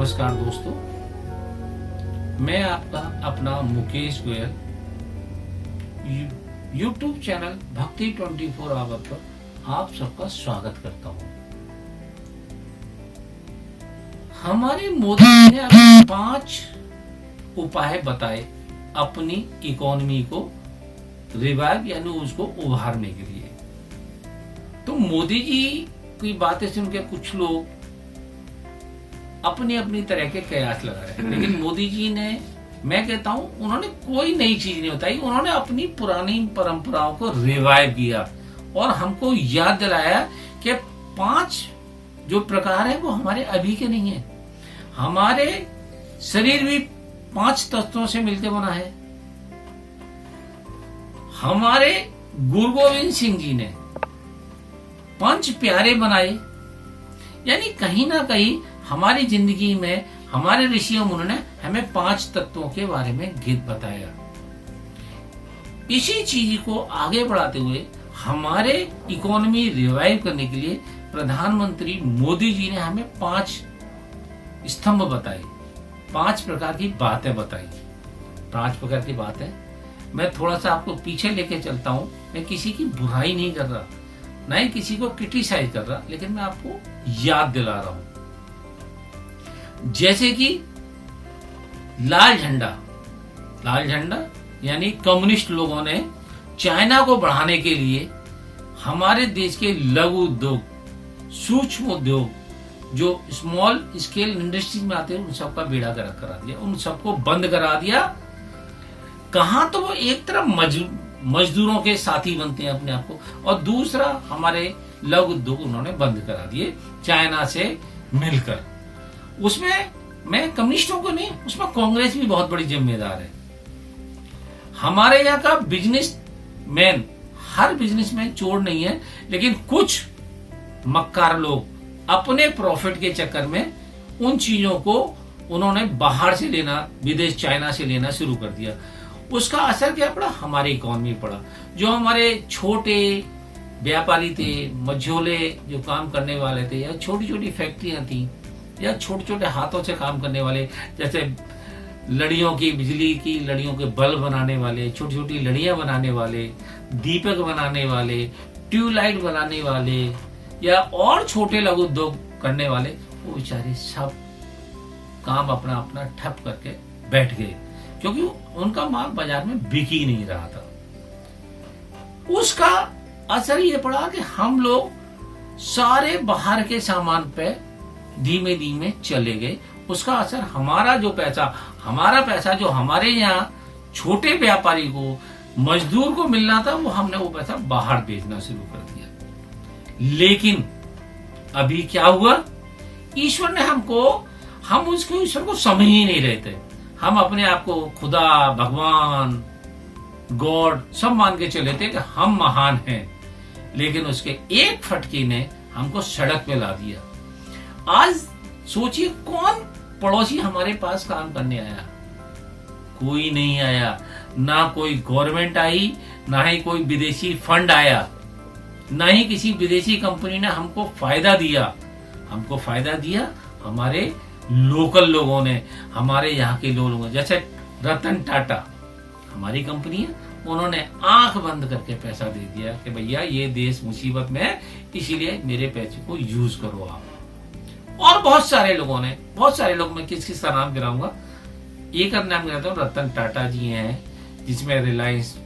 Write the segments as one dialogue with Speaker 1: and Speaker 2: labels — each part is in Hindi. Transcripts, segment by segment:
Speaker 1: नमस्कार दोस्तों, मैं आपका अपना मुकेश गोयल YouTube चैनल भक्ति 24 आवर पर आप सबका स्वागत करता हूं। हमारे मोदी जी ने अपने 5 उपाय बताए अपनी इकोनॉमी को रिवाइव यानी उसको उभारने के लिए। तो मोदी जी की बातें सुन के कुछ लोग अपनी अपनी तरह के कयास लगा रहे हैं, लेकिन मोदी जी ने, मैं कहता हूं, उन्होंने कोई नई चीज नहीं बताई। उन्होंने अपनी पुरानी परंपराओं को रिवाइव किया और हमको याद दिलाया कि 5 जो प्रकार है वो हमारे अभी के नहीं है। हमारे शरीर भी 5 तत्वों से मिलकर बना है। हमारे गुरु गोविंद सिंह जी ने 5 प्यारे बनाए, यानी कहीं ना कहीं हमारी जिंदगी में हमारे ऋषियों मुनियों ने हमें 5 तत्वों के बारे में गीत बताया। इसी चीज को आगे बढ़ाते हुए हमारे इकोनॉमी रिवाइव करने के लिए प्रधानमंत्री मोदी जी ने हमें 5 स्तंभ बताए, 5 प्रकार की बातें बताई। 5 प्रकार की बातें मैं थोड़ा सा आपको पीछे लेके चलता हूं। मैं किसी की बुराई नहीं कर रहा, ना ही किसी को क्रिटिसाइज कर रहा, लेकिन मैं आपको याद दिला रहा हूं। जैसे कि लाल झंडा यानी कम्युनिस्ट लोगों ने चाइना को बढ़ाने के लिए हमारे देश के लघु उद्योग, सूक्ष्म उद्योग, जो स्मॉल स्केल इंडस्ट्रीज में आते हैं, उन सबका बेड़ा गर्क करा दिया, उन सबको बंद करा दिया। कहां तो वो एक तरफ मजदूरों के साथी बनते हैं अपने आप को, और दूसरा हमारे लघु उद्योग उन्होंने बंद करा दिए चाइना से मिलकर। उसमें मैं कम्युनिस्टों को नहीं, उसमें कांग्रेस भी बहुत बड़ी जिम्मेदार है। हमारे यहाँ का बिजनेसमैन, हर बिजनेसमैन चोर नहीं है, लेकिन कुछ मक्कार लोग अपने प्रॉफिट के चक्कर में उन चीजों को उन्होंने बाहर से लेना, विदेश चाइना से लेना शुरू कर दिया। उसका असर क्या पड़ा? हमारी इकोनॉमी पड़ा। जो हमारे छोटे व्यापारी थे, मझोले जो काम करने वाले थे, या छोटी छोटी फैक्ट्रियां थी, या छोटे छोटे हाथों से काम करने वाले, जैसे लड़ियों की, बिजली की लड़ियों के बल्ब बनाने वाले, छोटी छोटी लड़ियां बनाने वाले, दीपक बनाने वाले, ट्यूबलाइट बनाने वाले, या और छोटे लघु उद्योग करने वाले, वो बेचारे सब काम अपना अपना ठप करके बैठ गए, क्योंकि उनका माल बाजार में बिक ही नहीं रहा था। उसका असर ये पड़ा कि हम लोग सारे बाहर के सामान पे धीमे धीमे चले गए। उसका असर हमारा पैसा जो हमारे यहाँ छोटे व्यापारी को, मजदूर को मिलना था, वो हमने वो पैसा बाहर भेजना शुरू कर दिया। लेकिन अभी क्या हुआ? ईश्वर ने हम उसको ईश्वर को समझ ही नहीं रहे थे। हम अपने आप को खुदा, भगवान, गॉड सब मान के चले थे कि हम महान हैं, लेकिन उसके एक फटके ने हमको सड़क पे ला दिया। आज सोचिए, कौन पड़ोसी हमारे पास काम करने आया? कोई नहीं आया। ना कोई गवर्नमेंट आई, ना ही कोई विदेशी फंड आया, ना ही किसी विदेशी कंपनी ने हमको फायदा दिया। हमको फायदा दिया हमारे लोकल लोगों ने, हमारे यहाँ के लोगों ने। जैसे रतन टाटा हमारी कंपनी है, उन्होंने आंख बंद करके पैसा दे दिया कि भैया ये देश मुसीबत में है, इसीलिए मेरे पैसे को यूज करो आप। और बहुत सारे लोग, मैं किस किस का नाम गिराऊंगा, एक का नाम गिराता हूँ। रतन टाटा जी हैं, जिसमें रिलायंस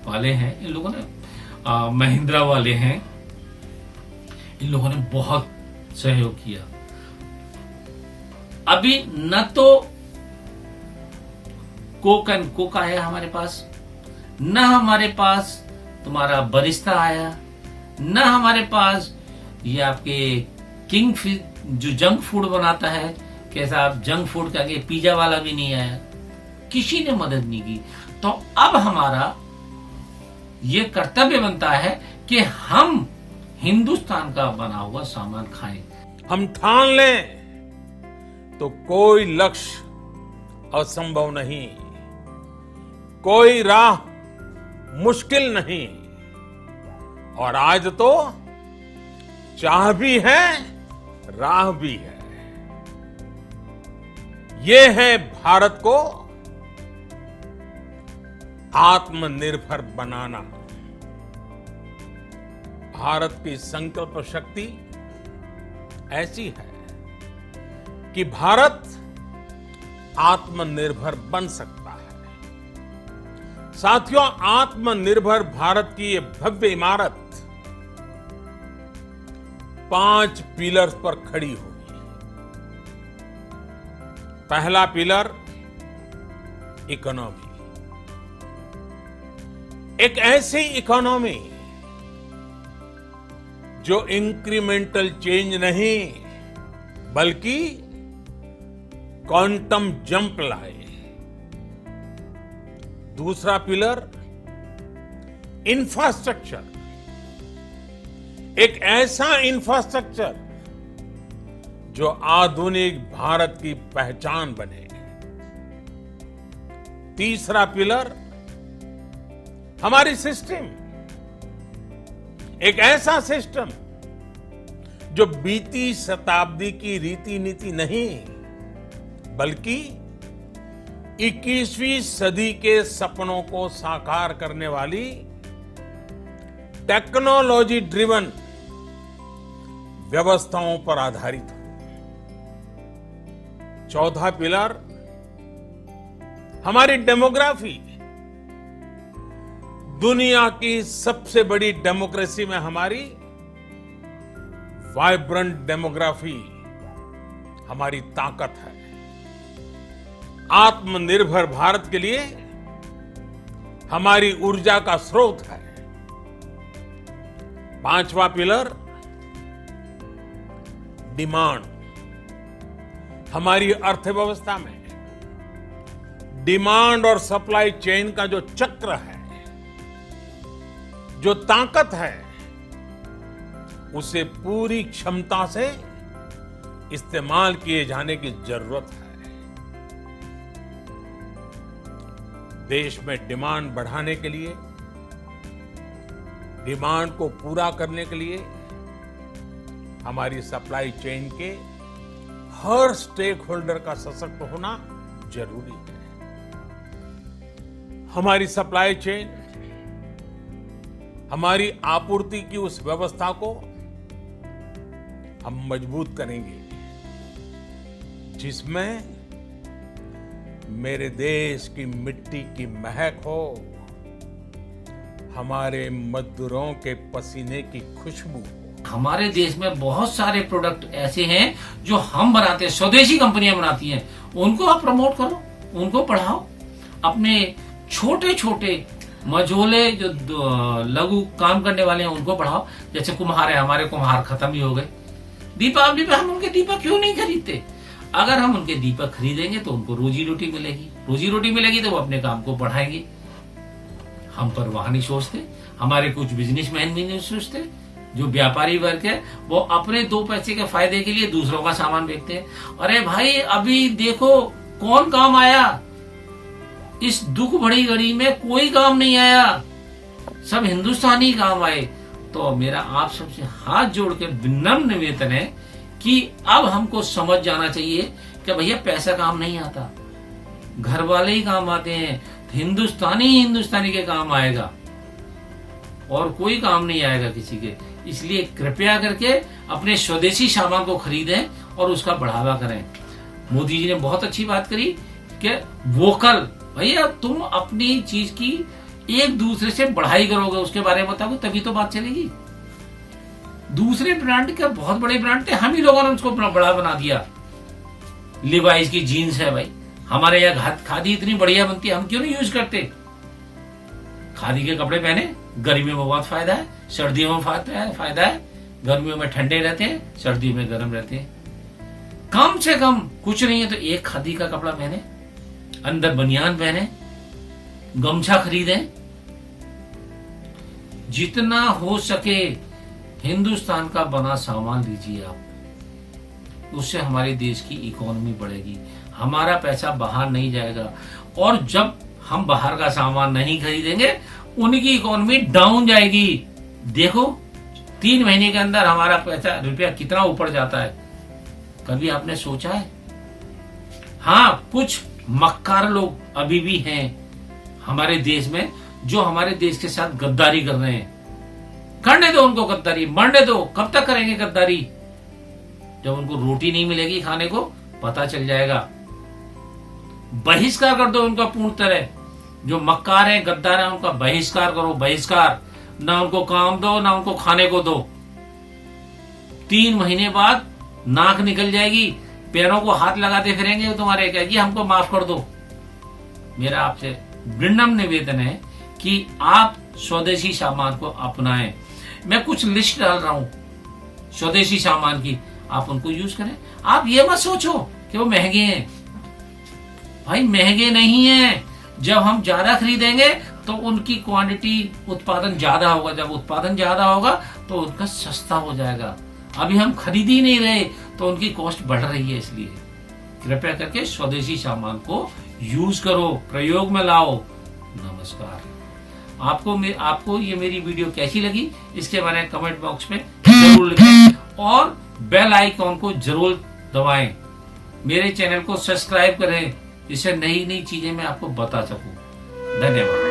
Speaker 1: वाले हैं, इन लोगों ने महिंद्रा वाले हैं, इन लोगों ने बहुत सहयोग किया। अभी न तो कोक आया हमारे पास, न हमारे पास तुम्हारा बरिस्ता आया, न हमारे पास ये आपके किंग जो जंक फूड बनाता है, कैसा आप जंक फूड का, पिज्जा वाला भी नहीं आया। किसी ने मदद नहीं की। तो अब हमारा ये कर्तव्य बनता है कि हम हिंदुस्तान का बना हुआ सामान खाएं।
Speaker 2: हम ठान लें तो कोई लक्ष्य असंभव नहीं, कोई राह मुश्किल नहीं। और आज तो चाह भी है, राह भी है। ये है भारत को आत्मनिर्भर बनाना। भारत की संकल्प शक्ति ऐसी है कि भारत आत्मनिर्भर बन सकता है। साथियों, आत्मनिर्भर भारत की ये भव्य इमारत 5 पिलर्स पर खड़ी होगी। पहला पिलर इकोनॉमी। एक ऐसी इकोनॉमी जो इंक्रीमेंटल चेंज नहीं बल्कि क्वांटम जंप लाए। दूसरा पिलर इंफ्रास्ट्रक्चर। एक ऐसा इंफ्रास्ट्रक्चर जो आधुनिक भारत की पहचान बने। तीसरा पिलर हमारी सिस्टम। एक ऐसा सिस्टम जो बीती शताब्दी की रीति नीति नहीं बल्कि 21वीं सदी के सपनों को साकार करने वाली टेक्नोलॉजी ड्रिवन व्यवस्थाओं पर आधारित हो। चौथा पिलर हमारी डेमोग्राफी। दुनिया की सबसे बड़ी डेमोक्रेसी में हमारी वाइब्रेंट डेमोग्राफी हमारी ताकत है। आत्मनिर्भर भारत के लिए हमारी ऊर्जा का स्रोत है। पांचवा पिलर डिमांड। हमारी अर्थव्यवस्था में डिमांड और सप्लाई चेन का जो चक्र है, जो ताकत है, उसे पूरी क्षमता से इस्तेमाल किए जाने की जरूरत है। देश में डिमांड बढ़ाने के लिए, डिमांड को पूरा करने के लिए हमारी सप्लाई चेन के हर स्टेक होल्डर का सशक्त होना जरूरी है। हमारी सप्लाई चेन, हमारी आपूर्ति की उस व्यवस्था को हम मजबूत करेंगे जिसमें मेरे देश की मिट्टी की महक हो, हमारे मजदूरों के पसीने की खुशबू हो।
Speaker 1: हमारे देश में बहुत सारे प्रोडक्ट ऐसे हैं जो हम बनाते हैं, स्वदेशी कंपनियां बनाती हैं। उनको आप प्रमोट करो, उनको बढ़ाओ। अपने छोटे छोटे मझोले जो लघु काम करने वाले हैं उनको बढ़ाओ। जैसे कुम्हार है, हमारे कुम्हार खत्म ही हो गए। दीपावली पे हम उनके दीपक क्यों नहीं खरीदते? अगर हम उनके दीपक खरीदेंगे तो उनको रोजी रोटी मिलेगी। रोजी रोटी मिलेगी तो वो अपने काम को बढ़ाएंगे। हम पर वहां नहीं सोचते। हमारे कुछ बिजनेसमैन भी नहीं सोचते। जो व्यापारी वर्ग है वो अपने 2 पैसे के फायदे के लिए दूसरों का सामान बेचते हैं। अरे भाई, अभी देखो कौन काम आया? इस दुख भरी घड़ी में कोई काम नहीं आया, सब हिंदुस्तानी काम आए। तो मेरा आप सबसे हाथ जोड़ के विनम्र निवेदन है कि अब हमको समझ जाना चाहिए कि भैया पैसा काम नहीं आता, घर वाले ही काम आते हैं। हिंदुस्तानी के काम आएगा और कोई काम नहीं आएगा किसी के। इसलिए कृपया करके अपने स्वदेशी सामान को खरीदें और उसका बढ़ावा करें। मोदी जी ने बहुत अच्छी बात करी कि वोकल। भैया, तुम अपनी चीज की एक दूसरे से बढ़ाई करोगे, उसके बारे में बताओगे तभी तो बात चलेगी। दूसरे ब्रांड के बहुत बड़े ब्रांड थे, हम ही लोगों ने उसको बड़ा बना दिया। लिवाइस की जीन्स है भाई, हमारे यहाँ खादी इतनी बढ़िया बनती है, हम क्यों नहीं यूज करते? खादी के कपड़े पहने, गर्मियों में बहुत फायदा है, सर्दियों में फायदा है। गर्मियों में ठंडे रहते हैं, सर्दियों में गर्म रहते हैं। कम से कम कुछ नहीं है तो एक खादी का कपड़ा पहने, अंदर बनियान पहने, गमछा खरीदें। जितना हो सके हिंदुस्तान का बना सामान लीजिए आप, उससे हमारे देश की इकोनॉमी बढ़ेगी, हमारा पैसा बाहर नहीं जाएगा। और जब हम बाहर का सामान नहीं खरीदेंगे, उनकी इकोनॉमी डाउन जाएगी। देखो 3 महीने के अंदर हमारा पैसा रुपया कितना ऊपर जाता है, कभी आपने सोचा है? हाँ, कुछ मक्कार लोग अभी भी हैं हमारे देश में जो हमारे देश के साथ गद्दारी कर रहे हैं। करने दो उनको गद्दारी, मरने दो। कब तक करेंगे गद्दारी? जब उनको रोटी नहीं मिलेगी खाने को, पता चल जाएगा। बहिष्कार कर दो उनका पूर्ण तरह। जो मक्कार है, गद्दार है, उनका बहिष्कार करो, बहिष्कार। ना उनको काम दो, ना उनको खाने को दो। 3 महीने बाद नाक निकल जाएगी, पैरों को हाथ लगाते फिरेंगे तुम्हारे, कहेगी हमको माफ कर दो। मेरा आपसे विनम्र निवेदन है कि आप स्वदेशी सामान को अपनाएं। मैं कुछ लिस्ट डाल रहा हूं स्वदेशी सामान की, आप उनको यूज करें। आप ये मत सोचो कि वो महंगे हैं। भाई महंगे नहीं है। जब हम ज्यादा खरीदेंगे तो उनकी क्वांटिटी, उत्पादन ज्यादा होगा। जब उत्पादन ज्यादा होगा तो उनका सस्ता हो जाएगा। अभी हम खरीद ही नहीं रहे तो उनकी कॉस्ट बढ़ रही है। इसलिए कृपया करके स्वदेशी सामान को यूज करो, प्रयोग में लाओ। नमस्कार। आपको ये मेरी वीडियो कैसी लगी इसके बारे में कमेंट बॉक्स में जरूर लिखें और बेल आइकॉन को जरूर दबाएं। मेरे चैनल को सब्सक्राइब करें जिससे नई नई चीजें मैं आपको बता सकूं। धन्यवाद।